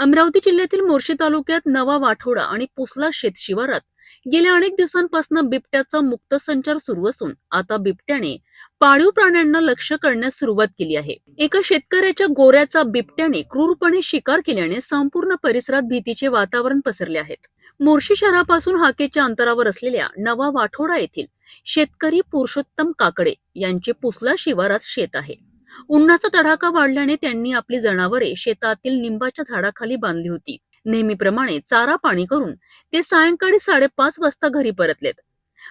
अमरावती जिल्ह्यातील मोर्शी तालुक्यात नवा वाठोडा आणि पुसला शेत शिवारात गेल्या अनेक दिवसांपासून बिबट्याचा मुक्त संचार सुरू असून आता बिबट्याने पाळीव प्राण्यांना लक्ष्य करण्यास सुरुवात केली आहे। एका शेतकऱ्याच्या गोऱ्याचा बिबट्याने क्रूरपणे शिकार केल्याने संपूर्ण परिसरात भीतीचे वातावरण पसरले आहे। मोर्शी शहरापासून हाकेच्या अंतरावर असलेल्या नवा वाठोडा येथील शेतकरी पुरुषोत्तम काकडे यांचे पुसला शिवारात शेत आहे। उन्हाचा तडाखा वाढल्याने त्यांनी आपली जनावरे शेतातील लिंबाच्या झाडाखाली बांधली होती। नेहमीप्रमाणे चारा पाणी करून ते सायंकाळी 5:30 वाजता घरी परतलेत।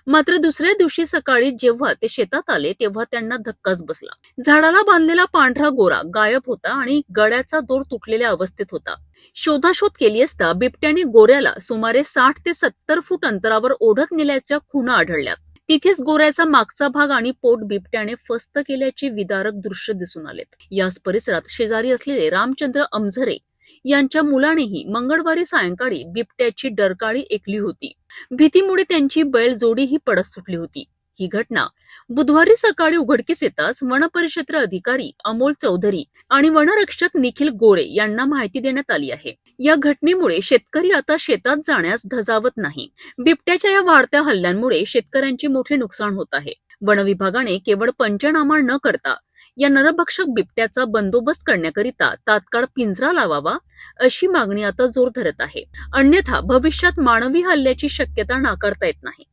मात्र दुसऱ्या दिवशी सकाळी जेव्हा ते शेतात आले तेव्हा त्यांना धक्काच बसला। झाडाला बांधलेला पांढरा गोरा गायब होता आणि गळ्याचा दोर तुटलेल्या अवस्थेत होता। शोधाशोध केली असता बिबट्याने गोऱ्याला सुमारे 60 ते 70 फूट अंतरावर ओढत नेल्याच्या खुणा आढळल्या। तिथेच गोऱ्याचा मागचा भाग आणि पोट बिबट्याने फस्त केल्याचे विदारक दृश्य दिसून आलेत। याच परिसरात शेजारी असलेले रामचंद्र अमझरे यांच्या मुलानेही मंगळवारी सायंकाळी बिबट्याची डरकाळी ऐकली होती। भीतीमुळे त्यांची बैलजोडीही पडत सुटली होती। ही घटना बुधवारी सकाळी उघडकीस येताच वनपरिक्षेत्र अधिकारी अमोल चौधरी आणि वनरक्षक निखिल गोरे यांना माहिती देण्यात आली आहे। या घटनेमुळे शेतकरी आता शेतात जाण्यास धजावत नाही। बिबट्याच्या या वाढत्या हल्ल्यांमुळे शेतकऱ्यांचे मोठे नुकसान होत आहे। वन विभागाने केवळ पंचनामा न करता या नरभक्षक बिबट्याचा बंदोबस्त करण्याकरिता तात्काळ पिंजरा लावावा अशी मागणी आता जोर धरत आहे। अन्यथा भविष्यात मानवी हल्ल्याची शक्यता नाकारता येत नाही।